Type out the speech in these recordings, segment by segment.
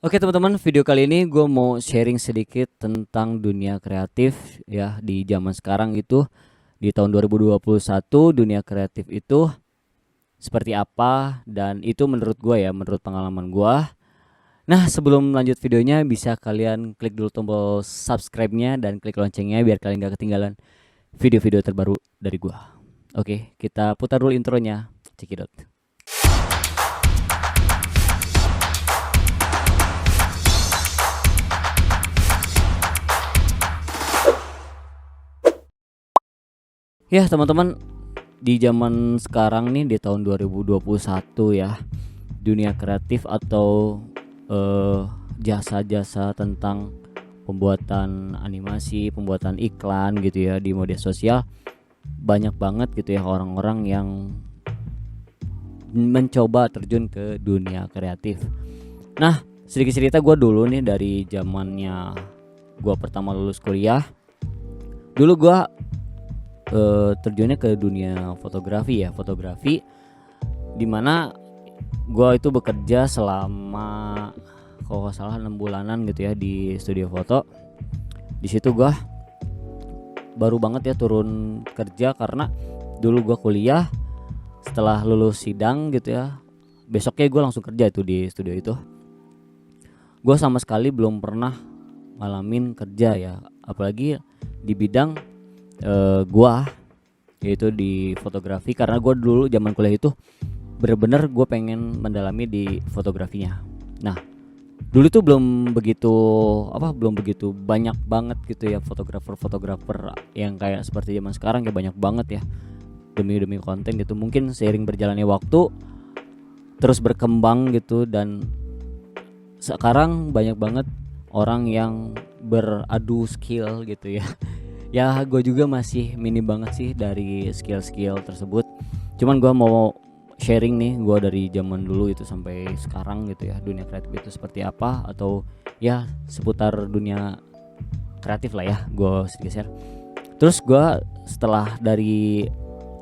Oke teman-teman, video kali ini gue mau sharing sedikit tentang dunia kreatif ya di zaman sekarang itu di tahun 2021 dunia kreatif itu seperti apa dan itu menurut gue ya, menurut pengalaman gue. Nah sebelum lanjut videonya bisa kalian klik dulu tombol subscribe-nya dan klik loncengnya biar kalian gak ketinggalan video-video terbaru dari gue. Oke, kita putar dulu intronya. Cekidot. Ya teman-teman, di zaman sekarang nih di tahun 2021 ya, dunia kreatif atau jasa-jasa tentang pembuatan animasi, pembuatan iklan gitu ya di media sosial banyak banget gitu ya orang-orang yang mencoba terjun ke dunia kreatif. Nah, sedikit cerita gue dulu nih dari zamannya gue pertama lulus kuliah. Dulu gue terjunnya ke dunia fotografi ya, fotografi dimana gue itu bekerja selama kalau nggak salah 6 bulanan gitu ya di studio foto. Di situ gue baru banget ya turun kerja karena dulu gue kuliah, setelah lulus sidang gitu ya besoknya gue langsung kerja itu di studio itu. Gue sama sekali belum pernah ngalamin kerja ya, apalagi di bidang gua yaitu di fotografi, karena gue dulu zaman kuliah itu bener-bener gue pengen mendalami di fotografinya. Nah dulu tuh belum begitu banyak banget gitu ya fotografer yang kayak seperti zaman sekarang ya, banyak banget ya demi konten gitu. Mungkin seiring berjalannya waktu terus berkembang gitu dan sekarang banyak banget orang yang beradu skill gitu ya. Ya gue juga masih minim banget sih dari skill-skill tersebut. Cuman gue mau sharing nih gue dari zaman dulu itu sampai sekarang gitu ya, dunia kreatif itu seperti apa, atau ya seputar dunia kreatif lah ya gue sedikit share. Terus gue setelah dari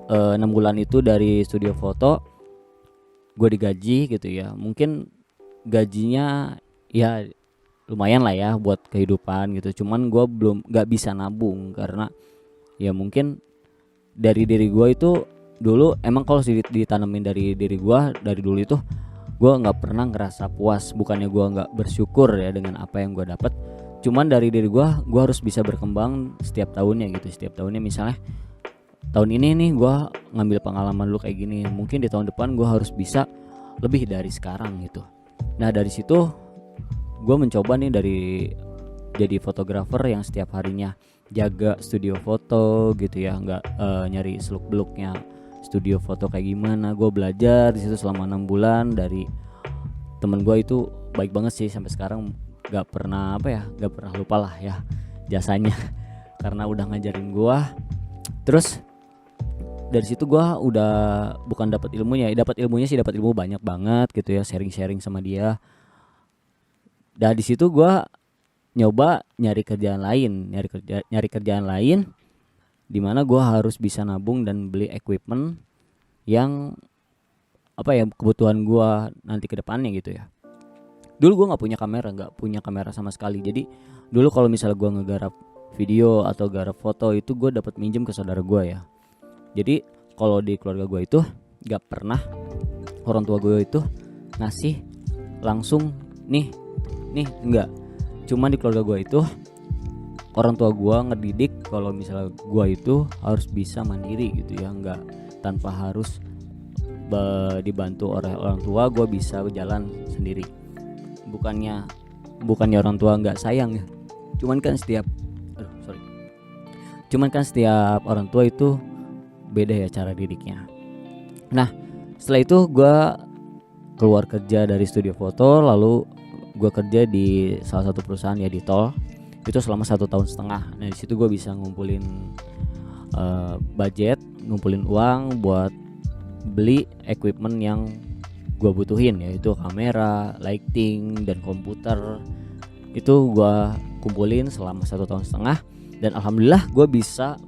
6 bulan itu dari studio foto, gue digaji gitu ya. Mungkin gajinya ya lumayan lah ya buat kehidupan gitu. Cuman gue belum nggak bisa nabung karena ya mungkin dari diri gue itu dulu emang kalau ditanamin dari diri gue dari dulu itu gue nggak pernah ngerasa puas. Bukannya gue nggak bersyukur ya dengan apa yang gue dapat, cuman dari diri gue harus bisa berkembang setiap tahunnya gitu. Setiap tahunnya misalnya tahun ini nih gue ngambil pengalaman dulu kayak gini, mungkin di tahun depan gue harus bisa lebih dari sekarang gitu. Nah dari situ gue mencoba nih dari jadi fotografer yang setiap harinya jaga studio foto gitu ya, nggak nyari seluk beluknya studio foto kayak gimana. Gue belajar di situ selama 6 bulan dari temen gue itu baik banget sih, sampai sekarang nggak pernah nggak pernah lupa lah ya jasanya karena udah ngajarin gue. Terus dari situ gue udah bukan dapat ilmunya, dapat ilmunya sih, dapat ilmu banyak banget gitu ya, sharing sama dia. Dan di situ gue nyoba nyari kerjaan lain di mana gue harus bisa nabung dan beli equipment yang kebutuhan gue nanti ke depannya gitu ya. Dulu gue nggak punya kamera sama sekali. Jadi dulu kalau misalnya gue ngegarap video atau garap foto itu gue dapat minjem ke saudara gue ya. Jadi kalau di keluarga gue itu nggak pernah orang tua gue itu ngasih langsung nih enggak. Cuman di keluarga gue itu orang tua gue ngedidik kalau misalnya gue itu harus bisa mandiri gitu ya, nggak tanpa harus dibantu oleh orang tua, gue bisa jalan sendiri. Bukannya orang tua nggak sayang ya, cuman kan setiap orang tua itu beda ya cara didiknya. Nah setelah itu gue keluar kerja dari studio foto, lalu gue kerja di salah satu perusahaan ya di tol itu selama 1,5 tahun. Nah di situ gue bisa ngumpulin budget, ngumpulin uang buat beli equipment yang gue butuhin, yaitu kamera, lighting, dan komputer. Itu gue kumpulin selama 1,5 tahun dan alhamdulillah gue bisa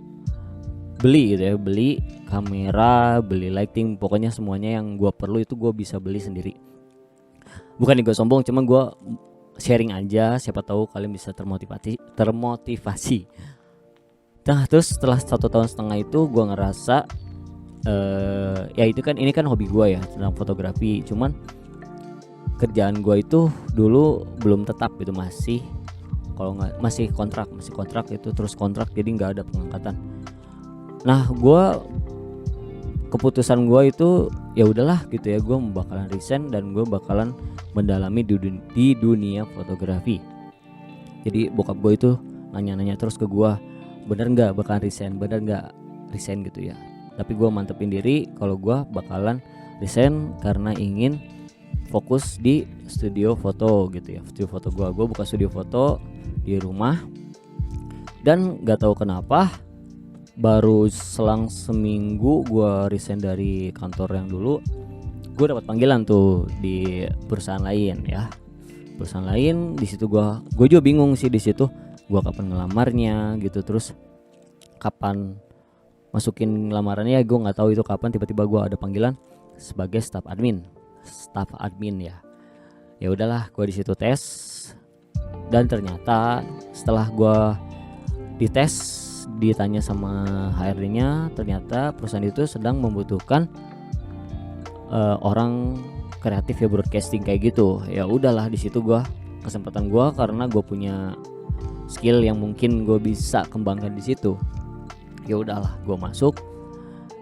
beli gitu ya, beli kamera, beli lighting, pokoknya semuanya yang gue perlu itu gue bisa beli sendiri. Bukan gue sombong, cuman gue sharing aja, siapa tahu kalian bisa termotivasi. Nah terus setelah 1,5 tahun itu gue ngerasa ya itu kan, ini kan hobi gue ya tentang fotografi, cuman kerjaan gue itu dulu belum tetap gitu, masih kontrak itu, terus kontrak jadi nggak ada pengangkatan. Nah keputusan gue itu ya udahlah gitu ya, gue bakalan resign dan gue bakalan mendalami di dunia fotografi. Jadi bokap gue itu nanya-nanya terus ke gue, bener nggak bakalan resign gitu ya. Tapi gue mantepin diri kalau gue bakalan resign karena ingin fokus di studio foto gitu ya. Studio foto gue buka studio foto di rumah, dan nggak tahu kenapa baru selang seminggu gue resign dari kantor yang dulu, gue dapat panggilan tuh di perusahaan lain ya. Perusahaan lain di situ gue juga bingung sih di situ, gue kapan ngelamarnya gitu, terus kapan masukin lamarannya gue nggak tahu itu kapan. Tiba-tiba gue ada panggilan sebagai staff admin ya. Ya udahlah, gue di situ tes, dan ternyata setelah gue dites, ditanya sama HRD-nya, ternyata perusahaan itu sedang membutuhkan orang kreatif ya, broadcasting kayak gitu. Ya udahlah, di situ kesempatan gue karena gue punya skill yang mungkin gue bisa kembangkan di situ. Ya udahlah, gue masuk.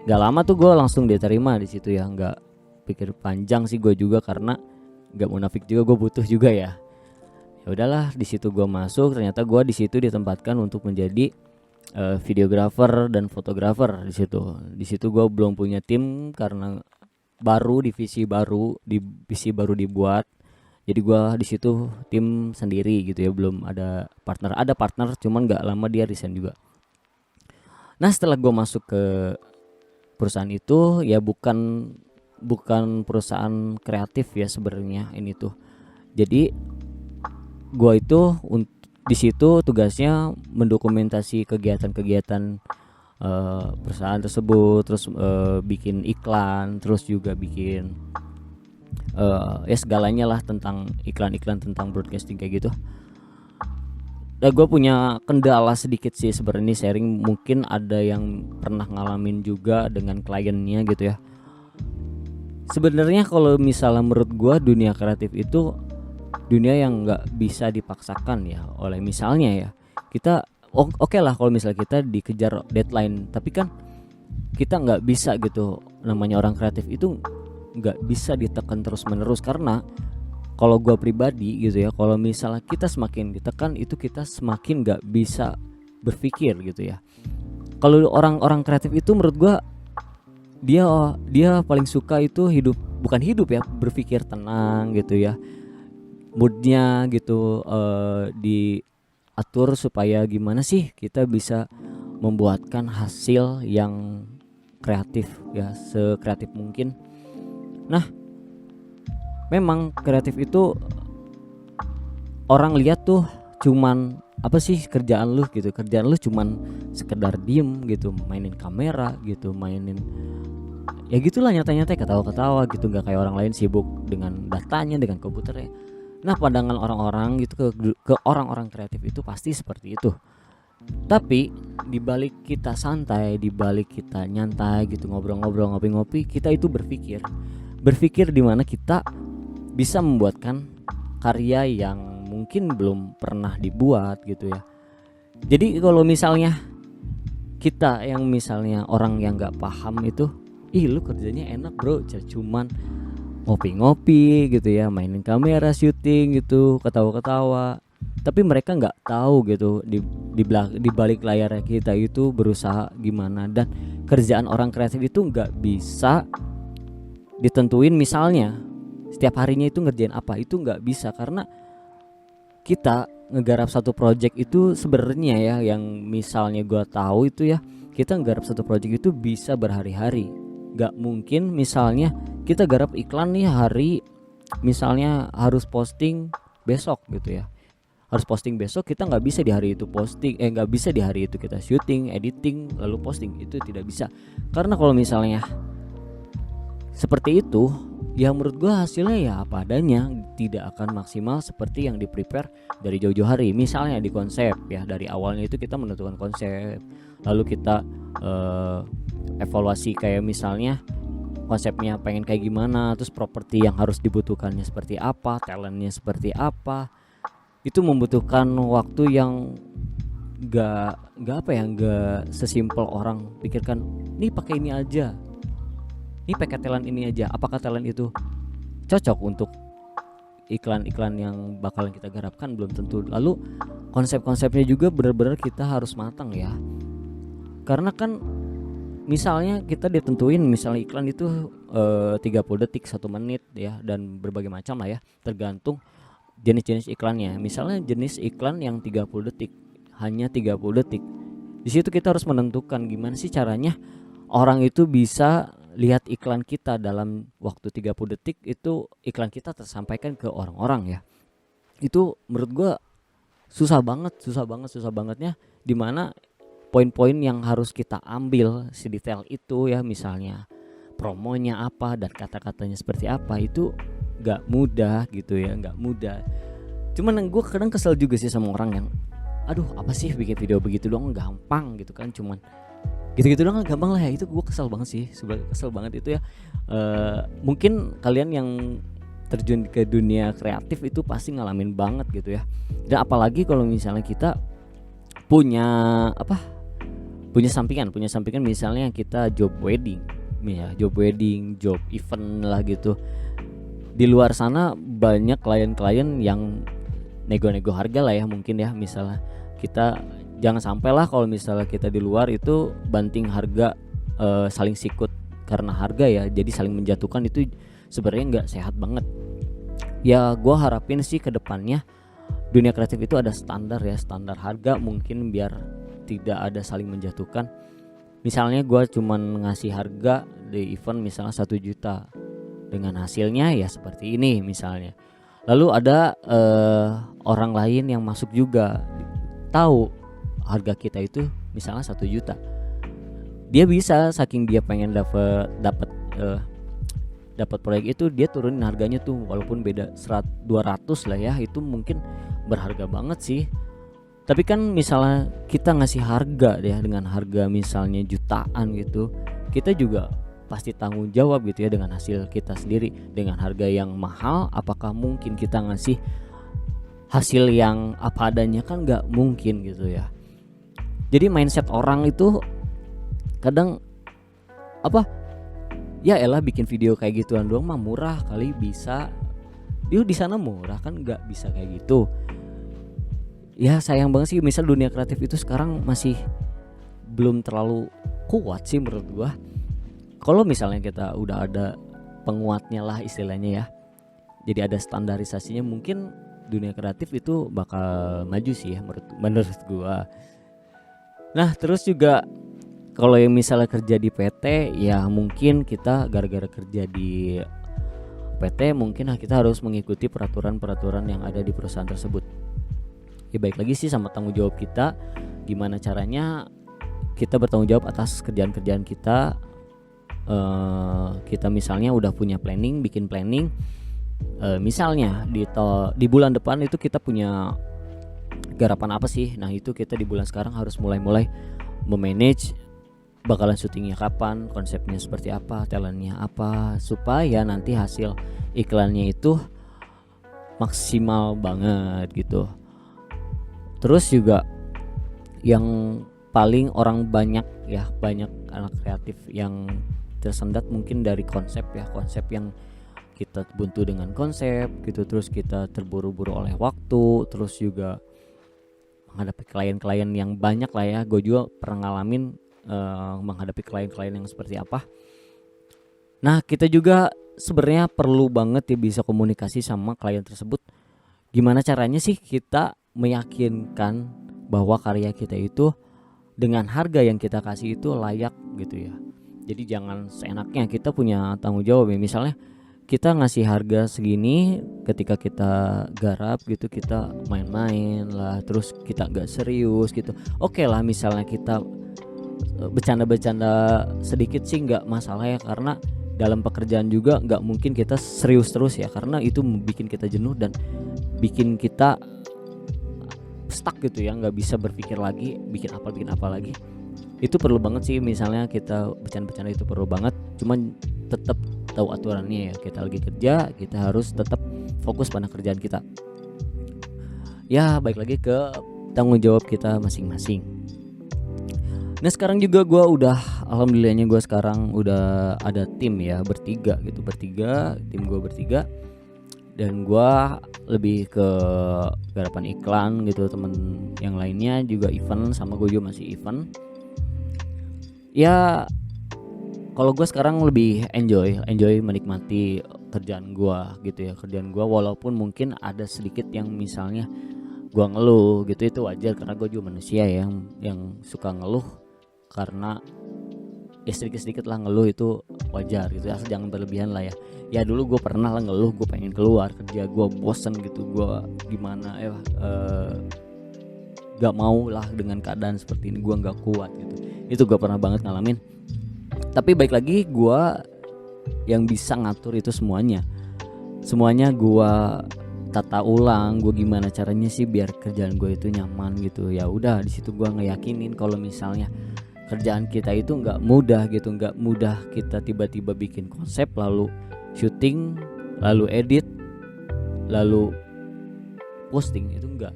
Gak lama tuh gue langsung diterima di situ ya, nggak pikir panjang sih gue juga, karena nggak munafik juga, gue butuh juga ya. Ya udahlah, di situ gue masuk. Ternyata gue di situ ditempatkan untuk menjadi videographer dan fotografer di situ. Di situ gue belum punya tim karena divisi baru dibuat. Jadi gue di situ tim sendiri gitu ya, belum ada partner. Ada partner, cuman nggak lama dia resign juga. Nah setelah gue masuk ke perusahaan itu ya, bukan perusahaan kreatif ya sebenarnya ini tuh. Jadi gue itu di situ tugasnya mendokumentasi kegiatan-kegiatan perusahaan tersebut, terus bikin iklan, terus juga bikin ya segalanya lah tentang iklan-iklan tentang broadcasting kayak gitu. Dan gue punya kendala sedikit sih sebenarnya, sharing, mungkin ada yang pernah ngalamin juga dengan kliennya gitu ya. Sebenarnya kalau misalnya menurut gue dunia kreatif itu dunia yang nggak bisa dipaksakan ya. Oleh misalnya ya, kita oke lah kalau misalnya kita dikejar deadline, tapi kan kita nggak bisa gitu. Namanya orang kreatif itu nggak bisa ditekan terus menerus, karena kalau gue pribadi gitu ya, kalau misalnya kita semakin ditekan itu kita semakin nggak bisa berpikir gitu ya. Kalau orang-orang kreatif itu menurut gue dia paling suka itu bukan hidup ya, berpikir tenang gitu ya, moodnya gitu diatur supaya gimana sih kita bisa membuatkan hasil yang kreatif ya, sekreatif mungkin. Nah memang kreatif itu orang lihat tuh cuman apa sih kerjaan lu gitu, kerjaan lu cuman sekedar diem gitu, mainin kamera gitu, ya gitulah, nyata-nyata ketawa-ketawa gitu, nggak kayak orang lain sibuk dengan datanya, dengan komputernya. Nah pandangan orang-orang gitu ke orang-orang kreatif itu pasti seperti itu. Tapi dibalik kita santai, dibalik kita nyantai gitu, ngobrol-ngobrol, ngopi-ngopi, kita itu berpikir di mana kita bisa membuatkan karya yang mungkin belum pernah dibuat gitu ya. Jadi kalau misalnya kita yang misalnya orang yang nggak paham itu, lu kerjanya enak bro, cuman ngopi-ngopi gitu ya, mainin kamera, syuting gitu, ketawa-ketawa. Tapi mereka nggak tahu gitu di balik layar kita itu berusaha gimana. Dan kerjaan orang kreatif itu nggak bisa ditentuin misalnya setiap harinya itu ngerjain apa, itu nggak bisa. Karena kita ngegarap satu project itu sebenarnya ya, yang misalnya gua tahu itu ya, kita ngegarap satu project itu bisa berhari-hari. Nggak mungkin misalnya kita garap iklan nih hari, misalnya harus posting besok gitu ya, harus posting besok, kita nggak bisa di hari itu posting, nggak bisa di hari itu kita syuting, editing, lalu posting, itu tidak bisa. Karena kalau misalnya seperti itu, ya menurut gua hasilnya ya apa adanya, tidak akan maksimal seperti yang di prepare dari jauh-jauh hari. Misalnya di konsep ya, dari awalnya itu kita menentukan konsep, lalu kita evaluasi kayak misalnya konsepnya pengen kayak gimana, terus properti yang harus dibutuhkannya seperti apa, talentnya seperti apa. Itu membutuhkan waktu yang gak apa ya, gak sesimpel orang pikirkan nih pakai ini aja, ini pakai talent ini aja, apakah talent itu cocok untuk iklan-iklan yang bakalan kita garapkan, belum tentu. Lalu konsep-konsepnya juga benar-benar kita harus matang ya, karena kan misalnya kita ditentuin misalnya iklan itu 30 detik 1 menit ya, dan berbagai macam lah ya, tergantung jenis-jenis iklannya. Misalnya jenis iklan yang 30 detik, hanya 30 detik. Di situ kita harus menentukan gimana sih caranya orang itu bisa lihat iklan kita dalam waktu 30 detik, itu iklan kita tersampaikan ke orang-orang ya. Itu menurut gua susah bangetnya, dimana poin-poin yang harus kita ambil sedetail itu ya, misalnya promonya apa dan kata-katanya seperti apa, itu gak mudah gitu ya, gak mudah. Cuman gue kadang kesel juga sih sama orang yang aduh apa sih bikin video begitu doang gampang gitu kan, cuman gitu-gitu doang gampang lah ya. Itu gue kesel banget sih, kesel banget itu ya. Mungkin kalian yang terjun ke dunia kreatif itu pasti ngalamin banget gitu ya. Dan apalagi kalau misalnya kita punya sampingan misalnya kita job wedding ya, job event lah gitu. Di luar sana banyak klien-klien yang nego-nego harga lah ya, mungkin ya. Misalnya kita jangan sampai lah kalau misalnya kita di luar itu banting harga, saling sikut karena harga ya, jadi saling menjatuhkan. Itu sebenarnya nggak sehat banget ya. Gue harapin sih ke depannya dunia kreatif itu ada standar ya, standar harga mungkin, biar tidak ada saling menjatuhkan. Misalnya gue cuman ngasih harga di event misalnya 1 juta, dengan hasilnya ya seperti ini misalnya. Lalu ada orang lain yang masuk juga, tahu harga kita itu misalnya 1 juta. Dia bisa saking dia pengen dapat proyek itu, dia turunin harganya tuh walaupun beda 200 lah ya. Itu mungkin berharga banget sih. Tapi kan misalnya kita ngasih harga ya dengan harga misalnya jutaan gitu, kita juga pasti tanggung jawab gitu ya dengan hasil kita sendiri. Dengan harga yang mahal, apakah mungkin kita ngasih hasil yang apa adanya? Kan gak mungkin gitu ya. Jadi mindset orang itu kadang ya elah bikin video kayak gituan doang mah murah kali, bisa dia di sana murah, kan gak bisa kayak gitu ya. Sayang banget sih, misal dunia kreatif itu sekarang masih belum terlalu kuat sih menurut gua. Kalau misalnya kita udah ada penguatnya lah istilahnya ya, jadi ada standarisasinya, mungkin dunia kreatif itu bakal maju sih ya menurut gua. Nah terus juga kalau yang misalnya kerja di PT ya, mungkin kita gara-gara kerja di PT mungkin kita harus mengikuti peraturan-peraturan yang ada di perusahaan tersebut. Ya baik lagi sih sama tanggung jawab kita, gimana caranya kita bertanggung jawab atas kerjaan-kerjaan kita. Kita misalnya udah punya planning, bikin planning, misalnya di bulan depan itu kita punya garapan apa sih. Nah itu kita di bulan sekarang harus mulai memanage bakalan syutingnya kapan, konsepnya seperti apa, talentnya apa, supaya nanti hasil iklannya itu maksimal banget gitu. Terus juga yang paling orang banyak anak kreatif yang tersendat mungkin dari konsep ya, konsep yang kita buntu dengan konsep gitu, terus kita terburu-buru oleh waktu, terus juga menghadapi klien-klien yang banyak lah ya. Gue juga pernah ngalamin menghadapi klien-klien yang seperti apa. Nah kita juga sebenarnya perlu banget ya bisa komunikasi sama klien tersebut. Gimana caranya sih kita meyakinkan bahwa karya kita itu dengan harga yang kita kasih itu layak gitu ya. Jadi jangan seenaknya, kita punya tanggung jawab ya. Misalnya kita ngasih harga segini, ketika kita garap gitu kita main-main lah, terus kita gak serius gitu. Oke lah misalnya kita bercanda-bercanda sedikit sih gak masalah ya, karena dalam pekerjaan juga nggak mungkin kita serius terus ya, karena itu bikin kita jenuh dan bikin kita stuck gitu ya, nggak bisa berpikir lagi bikin apa lagi. Itu perlu banget sih, misalnya kita bercanda-bercanda itu perlu banget, cuman tetap tahu aturannya ya. Kita lagi kerja, kita harus tetap fokus pada kerjaan kita. Ya baik lagi ke tanggung jawab kita masing-masing. Nah sekarang juga gue udah, alhamdulillahnya gue sekarang udah ada tim ya, bertiga, tim gue bertiga. Dan gue lebih ke garapan iklan gitu, temen yang lainnya juga event, sama gue juga masih event. Ya kalau gue sekarang lebih enjoy menikmati kerjaan gue gitu ya, walaupun mungkin ada sedikit yang misalnya gue ngeluh gitu, itu wajar karena gue juga manusia ya, yang suka ngeluh, karena ya sedikit lah ngeluh itu wajar gitu, asal jangan berlebihan lah ya. Ya dulu gue pernah lah ngeluh, gue pengen keluar kerja, gue bosen gitu, gue gimana ya, gak mau lah dengan keadaan seperti ini, gue gak kuat gitu. Itu gue pernah banget ngalamin. Tapi baik lagi, gue yang bisa ngatur itu semuanya gue tata ulang, gue gimana caranya sih biar kerjaan gue itu nyaman gitu. Ya udah di situ gue ngeyakinin kalau misalnya kerjaan kita itu nggak mudah gitu, nggak mudah kita tiba-tiba bikin konsep lalu syuting lalu edit lalu posting, itu enggak.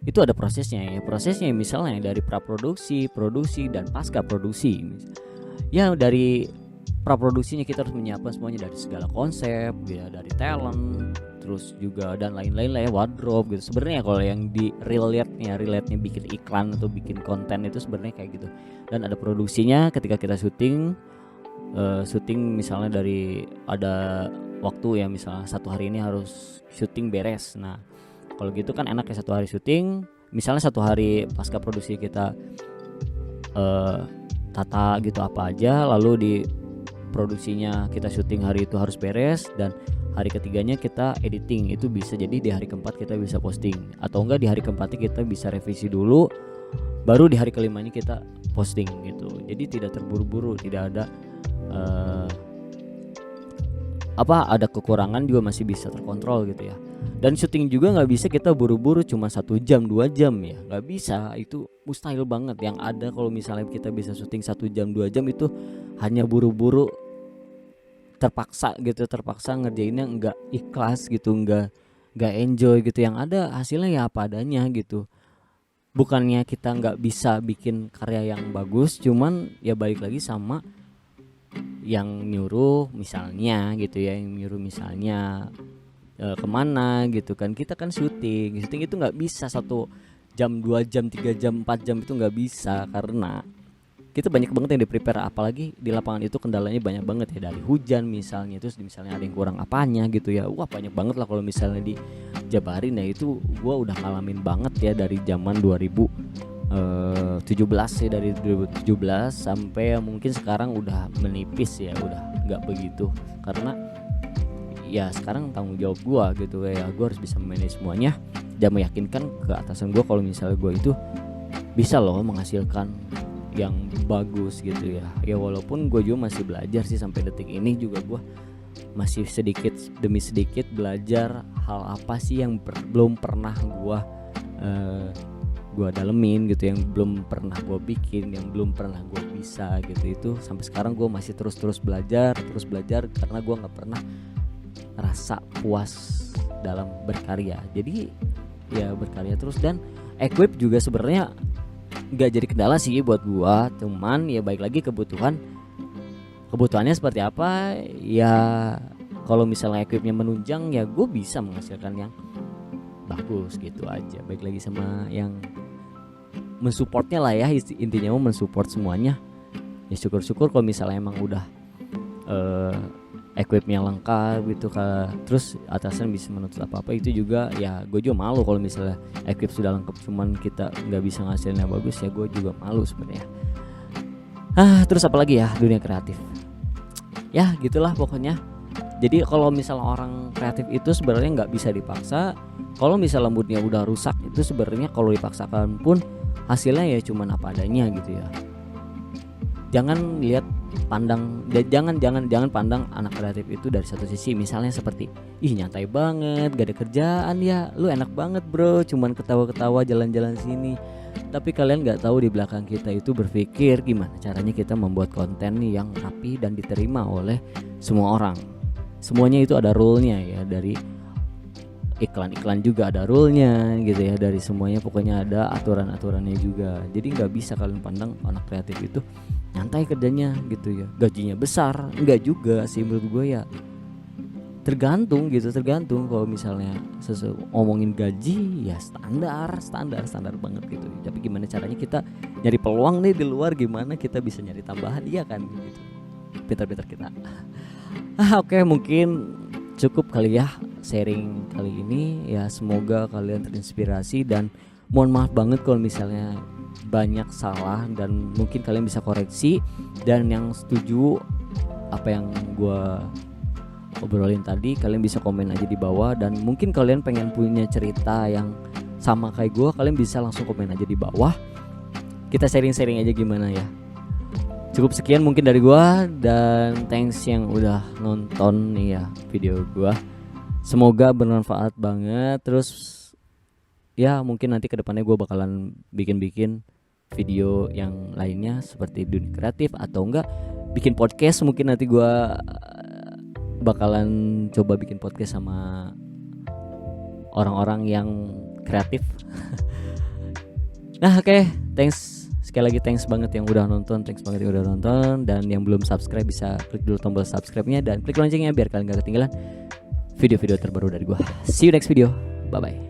Itu ada prosesnya misalnya dari praproduksi, produksi, dan pasca produksi. Ya dari praproduksinya kita harus menyiapkan semuanya, dari segala konsep ya, dari talent, terus juga dan lain-lain lah ya, wardrobe gitu. Sebenarnya kalau yang di relate-nya bikin iklan atau bikin konten itu sebenarnya kayak gitu. Dan ada produksinya ketika kita syuting misalnya dari ada waktu ya, misalnya satu hari ini harus syuting beres. Nah kalau gitu kan enak ya, satu hari syuting, misalnya satu hari pasca produksi kita tata gitu apa aja, lalu di produksinya kita syuting hari itu harus beres, dan hari ketiganya kita editing. Itu bisa jadi di hari keempat kita bisa posting, atau enggak di hari keempatnya kita bisa revisi dulu, baru di hari kelimanya kita posting gitu. Jadi tidak terburu-buru, tidak ada ada kekurangan juga masih bisa terkontrol gitu ya. Dan syuting juga nggak bisa kita buru-buru cuma 1 jam 2 jam ya, nggak bisa, itu mustahil banget. Yang ada kalau misalnya kita bisa syuting 1 jam 2 jam itu hanya buru-buru, terpaksa ngerjainnya, nggak ikhlas gitu, nggak enjoy gitu. Yang ada hasilnya ya apa adanya gitu. Bukannya kita nggak bisa bikin karya yang bagus, cuman ya balik lagi sama yang nyuruh misalnya gitu ya, kemana gitu kan. Kita kan syuting itu nggak bisa 1 jam 2 jam 3 jam 4 jam, itu nggak bisa, karena kita banyak banget yang di prepare. Apalagi di lapangan itu kendalanya banyak banget ya, dari hujan misalnya, terus misalnya ada yang kurang apanya gitu ya, wah banyak banget lah kalau misalnya dijabarin ya. Itu gua udah ngalamin banget ya dari zaman 2017 ya, dari 2017 sampai mungkin sekarang udah menipis ya, udah nggak begitu, karena ya sekarang tanggung jawab gua gitu ya, gua harus bisa manage semuanya dan meyakinkan ke atasan gua kalau misalnya gua itu bisa loh menghasilkan yang bagus gitu ya. Ya walaupun gua juga masih belajar sih, sampai detik ini juga gua masih sedikit demi sedikit belajar hal apa sih yang belum pernah gua dalemin gitu, yang belum pernah gue bikin, yang belum pernah gue bisa gitu. Itu sampai sekarang gue masih terus belajar karena gue nggak pernah rasa puas dalam berkarya. Jadi ya berkarya terus, dan equip juga sebenarnya nggak jadi kendala sih buat gue, cuman ya baik lagi kebutuhannya seperti apa ya. Kalau misalnya equipnya menunjang ya gue bisa menghasilkan yang bagus gitu aja. Baik lagi sama yang mensupportnya lah ya, intinya mau mensupport semuanya. Ya syukur-syukur kalau misalnya emang udah equipnya lengkap gitu, terus atasan bisa menuntut apa-apa, itu juga ya gue juga malu kalau misalnya equip sudah lengkap cuman kita nggak bisa ngasilin yang bagus, ya gue juga malu sebenarnya. Terus apalagi ya, dunia kreatif ya gitulah pokoknya. Jadi kalau misalnya orang kreatif itu sebenarnya nggak bisa dipaksa. Kalau misalnya moodnya udah rusak, itu sebenarnya kalau dipaksakan pun hasilnya ya cuman apa adanya gitu ya. jangan lihat jangan pandang anak kreatif itu dari satu sisi, misalnya seperti ih nyantai banget, gak ada kerjaan ya, lu enak banget bro, cuman ketawa-ketawa jalan-jalan sini. Tapi kalian nggak tahu di belakang kita itu berpikir gimana caranya kita membuat konten nih yang rapi dan diterima oleh semua orang. Semuanya itu ada rule-nya ya, dari iklan-iklan juga ada rule-nya gitu ya, dari semuanya pokoknya ada aturan-aturannya juga. Jadi nggak bisa kalian pandang anak kreatif itu nyantai kerjanya gitu ya, gajinya besar, enggak juga sih menurut gue ya. Tergantung kalau misalnya ngomongin gaji ya standar banget gitu. Tapi gimana caranya kita nyari peluang nih di luar, gimana kita bisa nyari tambahan, iya kan gitu. Pintar-pintar kita. Oke, mungkin cukup kali ya sharing kali ini ya, semoga kalian terinspirasi dan mohon maaf banget kalau misalnya banyak salah dan mungkin kalian bisa koreksi. Dan yang setuju apa yang gua obrolin tadi, kalian bisa komen aja di bawah. Dan mungkin kalian pengen punya cerita yang sama kayak gue, kalian bisa langsung komen aja di bawah, kita sharing-sharing aja gimana ya. Cukup sekian mungkin dari gue, dan thanks yang udah nonton nih ya video gue, semoga bermanfaat banget. Terus ya mungkin nanti kedepannya gue bakalan bikin video yang lainnya seperti dunia kreatif, atau enggak bikin podcast. Mungkin nanti gue bakalan coba bikin podcast sama orang-orang yang kreatif. Nah oke, thanks sekali lagi, thanks banget yang udah nonton, dan yang belum subscribe bisa klik dulu tombol subscribe-nya dan klik loncengnya biar kalian gak ketinggalan video-video terbaru dari gua. See you next video, bye bye.